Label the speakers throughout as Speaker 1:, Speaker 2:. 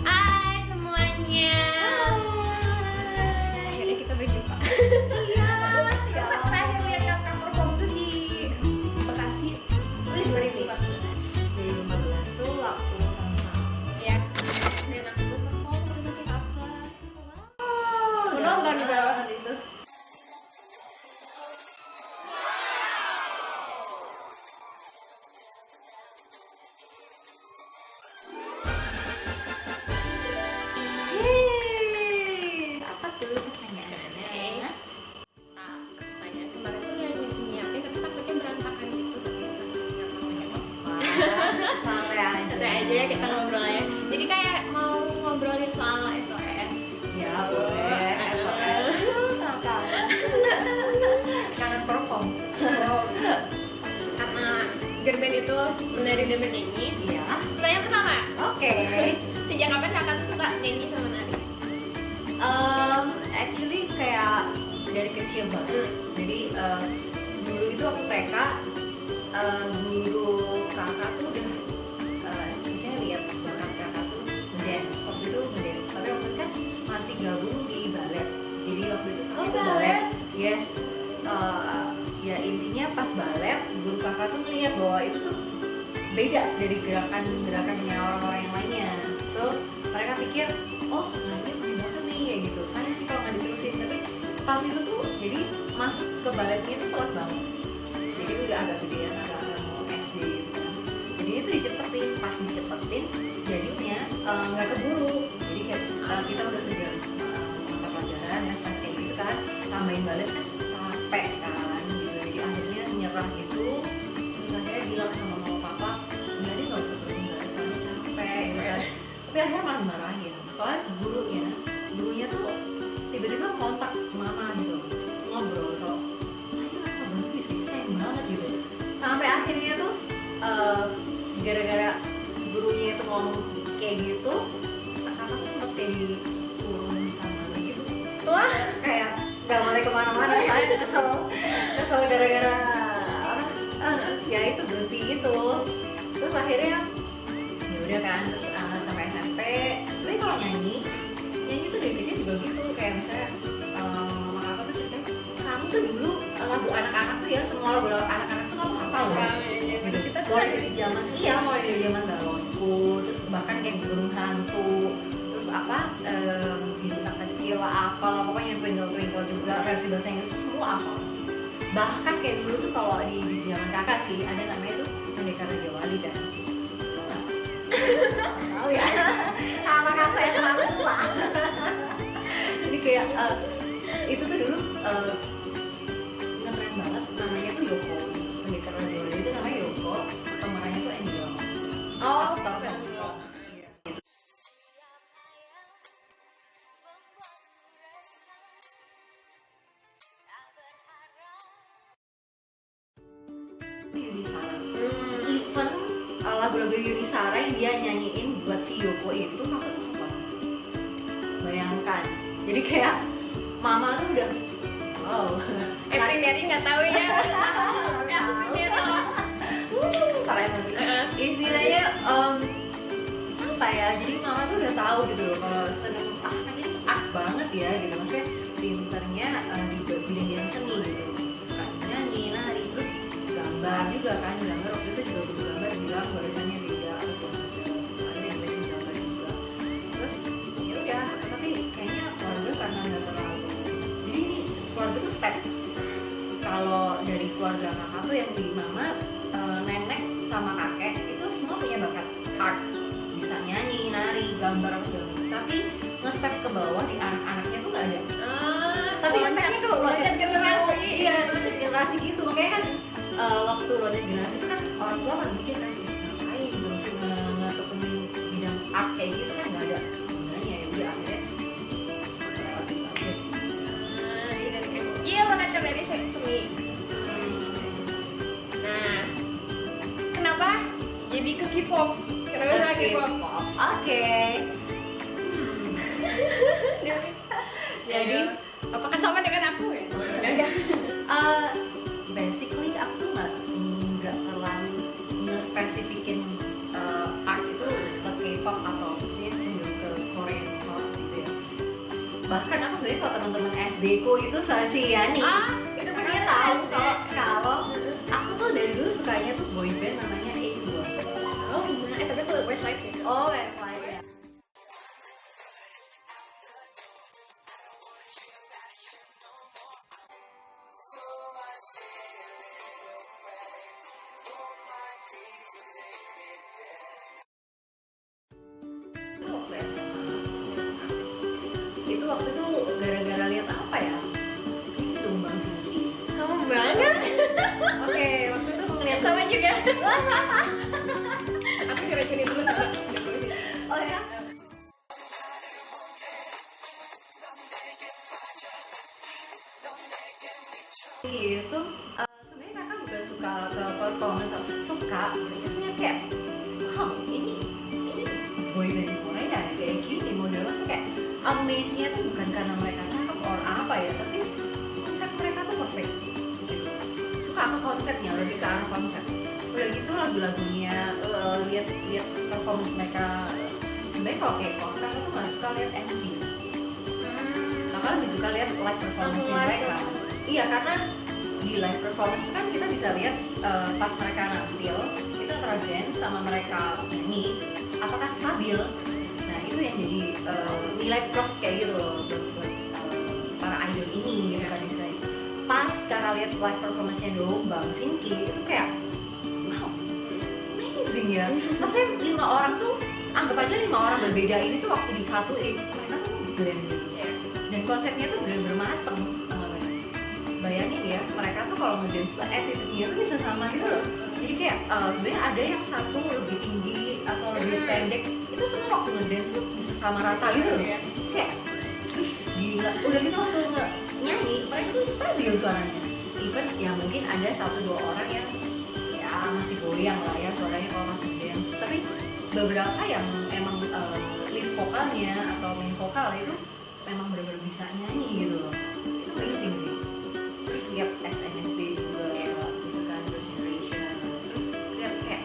Speaker 1: Hai semuanya. Akhirnya kita berjumpa.
Speaker 2: Iya, ya.
Speaker 1: Terakhir lihat kakak perform tuh di Bekasi. Itu di 2014.
Speaker 2: 2015 tuh waktu
Speaker 1: Ya. Dan aku perform udah masih cover.
Speaker 2: wow,
Speaker 1: Aku nonton di bawah
Speaker 2: itu. Yeay, apa tuh pertanyaannya?
Speaker 1: Nah, pertanyaan kemarin tuh yang nyiapin tapi takutnya berantakan gitu.
Speaker 2: Santai aja.
Speaker 1: Santai aja ya kita ngobrol ya. Jadi kayak mau ngobrolin soal SOS.
Speaker 2: Ya boleh. Santai. Kangen perform.
Speaker 1: Karena girl band itu menari dan bernyanyi.
Speaker 2: Iya.
Speaker 1: Pertanyaan pertama,
Speaker 2: Oke.
Speaker 1: sejak kapan kakak tuh suka nyanyi sama nari?
Speaker 2: Actually kayak dari kecil banget. Jadi dulu itu waktu TK guru kakak tuh udah saya lihat bakat kakak tuh ngedance. Waktu itu ngedance. Tapi waktu itu kan masih gabung di balet. Jadi waktu itu kakak ikut balet. Yes. Ya intinya pas balet guru kakak tuh ngeliat bahwa itu tuh beda dari gerakannya orang-orang yang lainnya. So mereka pikir, oh nanti punya bakat nih kayak gitu. Sayang sih kalau nggak diterusin. Tapi pas itu tuh jadi masuk ke baletnya itu telat banget. Jadi udah agak gedean, agak mau SD gitu kan. Jadi itu dicepetin, pas dicepetin jadinya nggak keburu. Jadi kayak kita udah kerja mata pelajaran ya kayak gitu kan. Tambahin balet kan capek kan gitu. Jadi akhirnya nyerah gitu. Terus akhirnya bilang sama mama papa, enggak deh nggak usah terusin balet soalnya capek gitu kan. Tapi akhirnya malah dimarahin. Soalnya gurunya tuh tiba-tiba kontak mama gitu ngobrol kalau ayo apa berhenti sih sayang banget gitu. Sampai akhirnya tuh gara-gara gurunya itu ngomong kayak gitu, kakak tuh sempet kayak dikurung di kamar gitu.
Speaker 1: Wah,
Speaker 2: Kayak nggak boleh kemana-mana, saya kesel gara-gara ya itu berhenti gitu. Terus akhirnya ya udah kan, terus sampai SMP. Sebenarnya kalau nyanyi tuh dari kecil juga gitu, kayak misalnya mama kakak tuh cerita, kamu tuh dulu lagu anak-anak tuh ya, semua lagu anak-anak tuh kamu hafal loh. Gitu. Kita mulai dari zaman balonku, terus bahkan kayak burung hantu, terus apa bintang kecil apa, pokoknya yang Twinkle Twinkle juga versi bahasa Inggris semua hafal. Bahkan kayak dulu tuh kalau di zaman kakak sih ada namanya tuh Pendekar Raja Wali kan. Tahu ya, anak saya terlalu tua. Jadi kayak itu tuh dulu ngetren banget, namanya tuh Yoko. Pendekar Raja Wali itu namanya Yoko, pemerannya tuh Angel.
Speaker 1: oh,
Speaker 2: Aktor
Speaker 1: keren.
Speaker 2: Yoko. Yuni Sara. Even lagu-lagu Yuni Sara yang dia nyanyiin buat si Yoko itu aku tuh hafal. Bayangkan, jadi kayak mama tuh udah wow.
Speaker 1: Primary nggak tahu ya. Aku primary.
Speaker 2: Keren banget. Istilahnya apa ya? Jadi mama tuh udah tahu gitu loh kalau seneng kan ini art banget ya gitu. Maksudnya pinternya di bidang seni gitu. Suka nyanyi, nari, terus gambar juga kan. Gambar waktu itu juga guru gambar bilang barisannya beda atau ada yang basic gambar juga. Terus ya udah, tapi kayaknya keluarga karena nggak terlalu. Jadi ini keluarga tuh step. Kalau dari keluarga kakak tuh yang di mama, nenek sama kakek itu semua punya bakat art, bisa nyanyi, nari, gambar apa segala macam. Tapi nge-step ke bawah di anak-anaknya tuh nggak ada. Tapi nge-stepnya ke loncat generasi, iya loncat generasi gitu. Makanya kan waktu loncat generasi itu kan orang tua kan mikir kan ngapain gitu sih ngetekunin bidang art kayak gitu kan nggak ada gunanya ya. Udah akhirnya relatif aja sih.
Speaker 1: Iya, loncat dari seni. Nah, kenapa jadi ke K-pop? Kenapa sama K-pop?
Speaker 2: Oke. Jadi
Speaker 1: Apakah sama dengan aku ya?
Speaker 2: basically aku tuh nggak terlalu nge-spesifikin art itu ke bahkan aku sebenarnya kalau teman-teman SD ku itu si Yani
Speaker 1: Itu kan
Speaker 2: dia
Speaker 1: dia
Speaker 2: tahu
Speaker 1: tahu
Speaker 2: kalau aku tuh dari dulu sukanya tuh boy band namanya A2.
Speaker 1: Oh, tapi itu Westlife ya.
Speaker 2: Oh, Westlife ya. Itu waktu itu gara-gara lihat apa ya? Kayaknya Tumbang Singki.
Speaker 1: Sama banget.
Speaker 2: Oke, waktu itu ngeliat
Speaker 1: Sama juga. Aku kira gini dulu juga.
Speaker 2: oh ya. Itu sebenarnya kakak bukan suka ke performance, suka terusnya kayak wow ini boy band Korea kayak gini modelnya tuh kayak amaze-nya tuh bukan karena mereka cakep or apa ya, tapi konsep mereka tuh perfect gitu. Suka ke konsepnya, lebih ke arah konsep. Udah gitu lagu-lagunya, lihat performance mereka. Sebenarnya kalau kayak konser aku tuh nggak suka lihat MV, kakak lebih suka lihat live performance mereka. Iya, karena di live performance itu kan kita bisa lihat pas mereka nampil itu antara dance sama mereka nyanyi apakah stabil. Nah itu yang jadi nilai plus kayak gitu loh buat para idol ini gitu kan istilahnya. Pas cara lihat live performance-nya Bang Shinki itu kayak wow amazing ya. Maksudnya 5 orang tuh anggap aja 5 orang berbeda ini tuh waktu disatuin mereka tuh blend gitu. Dan konsepnya tuh bener-bener mateng. Bayangin ya, mereka tuh kalau ngedance tuh attitude-nya tuh bisa sama gitu loh. Jadi kayak sebenarnya ada yang satu lebih tinggi atau lebih pendek, itu semua waktu ngedance tuh bisa sama rata gitu loh. Kayak ih, gila. Udah gitu waktu nyanyi, mereka tuh stabil suaranya. Even ya mungkin ada 1-2 orang yang ya masih goyang lah ya suaranya kalau masih dance. Tapi beberapa yang emang lead vokalnya atau main vokal itu memang benar-benar bisa nyanyi gitu loh. Itu amazing sih. Terus lihat SNSD juga gitu kan, Girls' Generation. Terus lihat kayak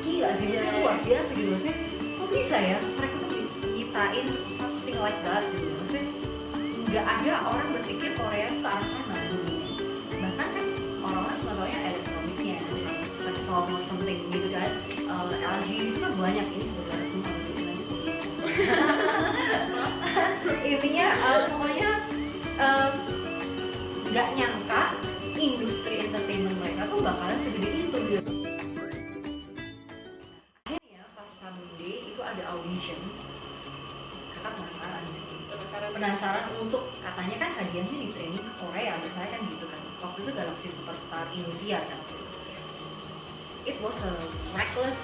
Speaker 2: gila sih, maksudnya luar biasa gitu. Maksudnya kok bisa ya mereka tuh nyiptain something like that gitu. Maksudnya nggak ada orang berpikir Korea itu ke arah sana dunia. Bahkan kan orang-orang cuma taunya elektroniknya, sexual something gitu kan. LG itu kan banyak, ini sebenarnya semua intinya pokoknya nggak nyangka industri entertainment mereka tuh bakalan segede itu gitu. Akhirnya pas Sunday itu ada audition, kakak penasaran sih. Penasaran untuk katanya kan hadiahnya di training ke Korea, misalnya kan gitu kan. Waktu itu Galaxy Superstar Indosiar kan. It was a reckless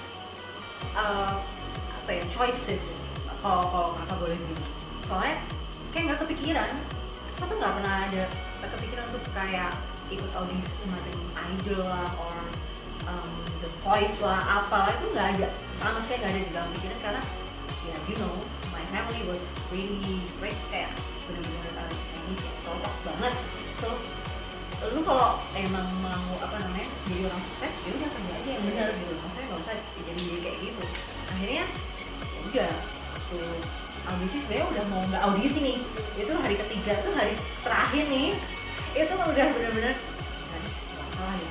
Speaker 2: apa ya choices kalau kakak boleh bilang. Soalnya kayak nggak kepikiran. Aku tuh nggak pernah ada kepikiran untuk kayak ikut audisi semacam idol lah or The Voice lah apalah, itu nggak ada, sama sekali nggak ada di dalam pikiran karena ya you know my family was really strict, kayak benar-benar Chinese ya, cocok banget. So lu kalau emang mau apa namanya jadi orang sukses ya udah kerja aja yang benar gitu, maksudnya nggak usah jadi kayak gitu. Akhirnya ya udah tuh audisi, sebenarnya udah mau nggak audisi nih, itu hari ketiga tuh hari terakhir nih, itu udah bener-bener nggak salah ya,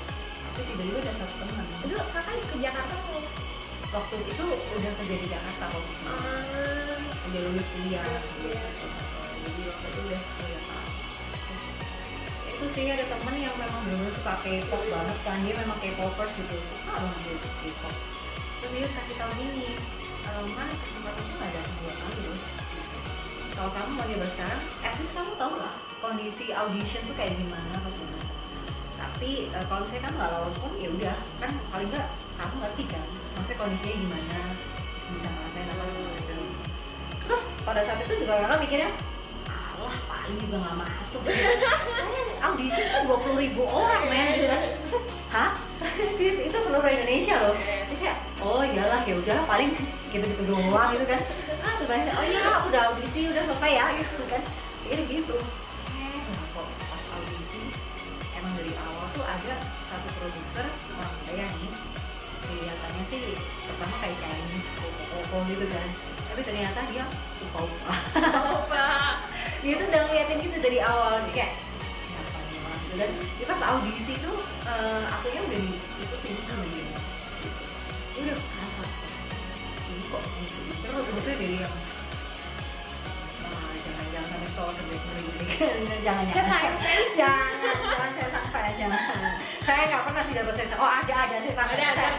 Speaker 2: tapi tiba-tiba udah satu teman.
Speaker 1: Itu kakak ke Jakarta tuh?
Speaker 2: Waktu itu udah kerja di Jakarta posisinya, udah lulus kuliah, jadi waktu itu udah tahu. Itu sih ada temen yang memang bener-bener suka K-pop banget kan, dia memang K-popers gitu, suka banget dia K-pop. Terus dia kasih tahu gini, Mas, kesempatan itu nggak ada buat kamu loh. Kalau kamu mau nyoba sekarang, at least kamu tau lah kondisi audition tuh kayak gimana pas gimana. Tapi kalau misalnya kamu nggak lolos pun ya udah, kan paling nggak kamu ngerti kan, maksudnya kondisinya gimana, bisa ngerasain apa segala macam. Terus pada saat itu juga kakak mikirnya, alah paling juga nggak masuk. Saya audition tuh 20.000 orang men, gitu kan. Terus, hah? Itu seluruh Indonesia loh. Jadi kayak, oh iyalah ya udah paling gitu-gitu doang gitu kan. Ah ternyata oh iya udah audisi udah selesai ya gitu kan. Jadi gitu. Kok pas audisi emang dari awal tuh ada satu produser orang Korea nih. Kelihatannya sih pertama kayak Chinese, kepo gitu kan, tapi ternyata dia lupa.
Speaker 1: Opa.
Speaker 2: Dia tuh udah ngeliatin gitu dari awal kayak siapa nih orang gitu. Dan dia pas audisi tuh akunya udah diikutin sama dia gitu. Dia udah kerasa ini kok gitu terus maksudnya dari yang jangan sampai soal terbaik jangan
Speaker 1: Saya sayang fans.
Speaker 2: jangan saya sampai saya nggak pernah sih dapat saya ada saya sampai
Speaker 1: Ada,
Speaker 2: saya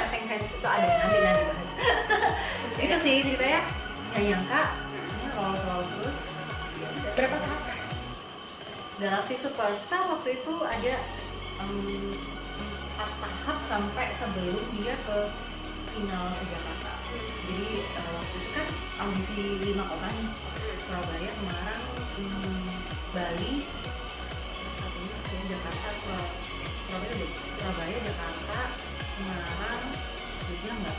Speaker 2: sayang fans itu ada nanti bahas itu sih ceritanya yang nyangka ini lolos terus.
Speaker 1: Berapa tahap?
Speaker 2: Galaxy Superstar waktu itu ada 4 tahap sampai sebelum dia ke final ke Jakarta. Jadi waktu itu kan audisi 5 kota nih, Surabaya, Semarang, Bali, satunya ke Jakarta, Surabaya, Jakarta, Semarang, Jogja enggak,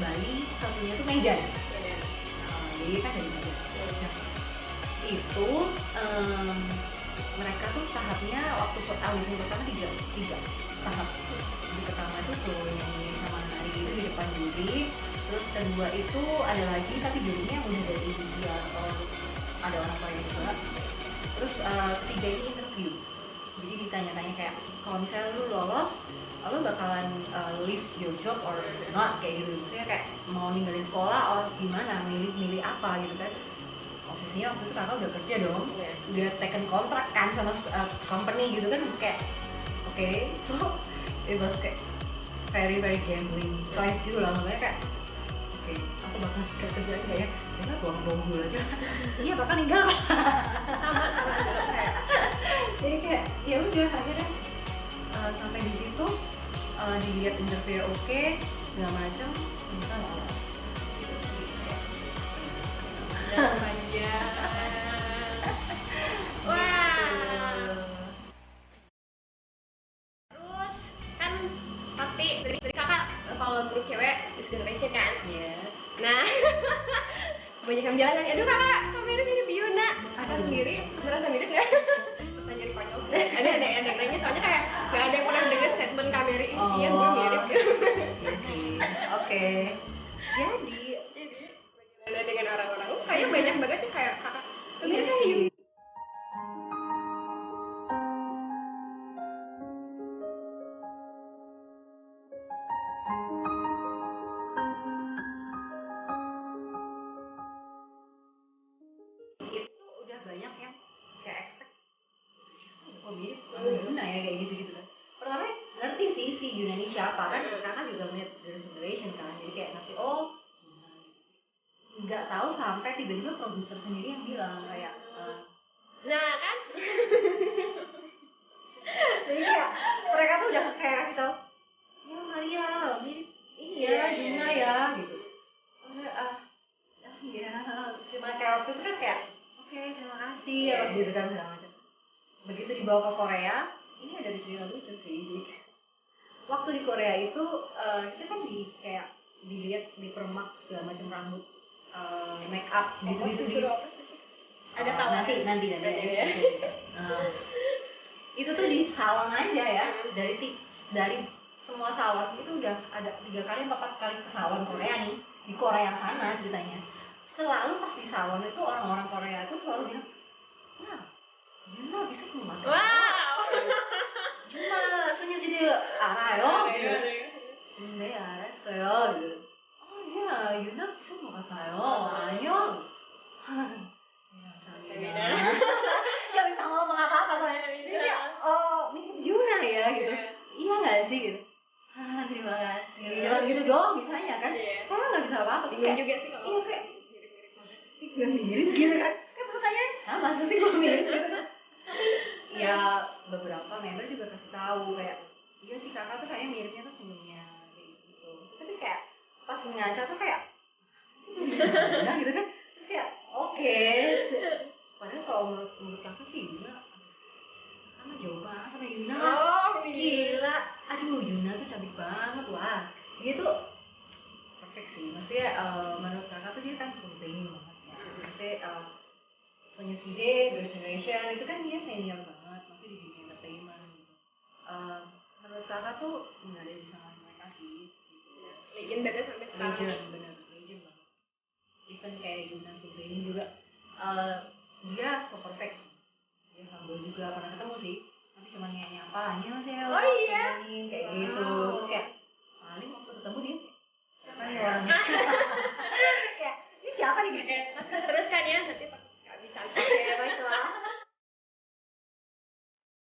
Speaker 2: Bali, satunya tuh Medan. Jadi kan dari Medan. Nah, itu mereka tuh tahapnya waktu audisi pertama 3 tahap. Di pertama itu suruh nyanyi sama nari itu di depan juri, terus kedua itu ada lagi tapi jurinya udah dari Indonesia atau ada orang Korea juga, terus ketiga ini interview. Jadi ditanya-tanya kayak kalau misalnya lu lolos lu bakalan leave your job or not kayak gitu, maksudnya kayak mau ninggalin sekolah or gimana, milih apa gitu kan. Posisinya waktu itu kakak udah kerja dong, udah taken kontrak kan sama company gitu kan, kayak oke, so it was kayak very gambling choice gitu lah, makanya kayak oke, aku bakal kerjaan nggak ya? Ya buang dulu aja. Iya bakal ninggal kok.
Speaker 1: Sama kayak.
Speaker 2: Jadi kayak ya udah akhirnya sampai di situ dilihat interview oke, segala macam, ternyata lolos.
Speaker 1: Panjang. Wah. Terus kan pasti dari kakak kalau grup cewek This Generation kan.
Speaker 2: Iya.
Speaker 1: Nah, banyak yang bilang kan, aduh kakak Kameri mirip Yuna. Kakak sendiri merasa mirip nggak? Tanya konyol. Ada yang nanya soalnya kayak nggak ada yang pernah dengar statement Kameri iya gue mirip.
Speaker 2: Oke. Jadi
Speaker 1: bagaimana dengan orang-orang? Kayaknya banyak banget sih kayak kakak. Kameri kan Yuna.
Speaker 2: banyak yang kayak expect kok mirip sama Yuna ya kayak gitu kan. Pertama ngerti sih si Yuna ini siapa kan, kakak juga ngeliat dari generation kan, jadi kayak ngerti nggak tahu sampai tiba-tiba produser sendiri yang bilang kayak
Speaker 1: nah kan
Speaker 2: jadi kayak mereka tuh udah kayak gitu ya Maria mirip ini ya Yuna ya gitu. Ya cuma kayak waktu itu kan kayak oke, terima kasih ya gitu kan segala macam. Begitu dibawa ke Korea, ini ada cerita lucu sih. Jadi, waktu di Korea itu kita kan kayak dilihat dipermak segala macam rambut, make up gitu.
Speaker 1: Ada tahu
Speaker 2: nanti ya. Itu tuh di salon aja ya, dari semua salon itu udah ada 3 kali 4 kali ke salon Korea nih di Korea sana ceritanya. Selalu pas di salon itu orang-orang Korea itu selalu bilang, nah, Yuna bisa keluar.
Speaker 1: Wow.
Speaker 2: Yuna rasanya jadi arayo. 근데 알았어요. 야, Yuna bisa keluar tayo. Ayo. Ya bisa ngomong apa-apa saya. Mirip Yuna ya gitu. Iya nggak sih gitu. Terima kasih. Jangan gitu doang bisanya kan. Saya nggak bisa apa-apa.
Speaker 1: Bingung juga sih kalau.
Speaker 2: Iya kayak gue mirip gitu kan. Kan pertanyaan masa sih gue mirip gitu kan. Tapi ya beberapa member juga kasih tahu kayak iya sih kakak tuh kayaknya miripnya tuh senyumnya kayak gitu. Tapi kayak pas ngaca tuh kayak nah gitu kan. Terus kayak oke. Padahal kalau menurut kakak sih Yuna karena jauh banget sama Yuna. Gila. Aduh Yuna tuh cantik banget wah. Dia tuh perfect sih. Maksudnya menurut kakak tuh dia kan penting banget. Maksudnya punya Side, Girls' Generation itu kan dia senior banget, masih di dunia entertainment gitu. Menurut kakak tuh nggak ada yang bisa ngalahin mereka sih gitu.
Speaker 1: Legend banget sampai sekarang.
Speaker 2: Legend. kan kayak Yuna Subrini juga dia so perfect, dia humble juga, pernah ketemu sih tapi cuma nyapa annyeonghaseyo
Speaker 1: Oh iya?
Speaker 2: kayak gitu,
Speaker 1: Wow.
Speaker 2: terus kayak paling waktu ketemu dia siapa nih orangnya kayak ini siapa nih
Speaker 1: Oke, terus kan ya nanti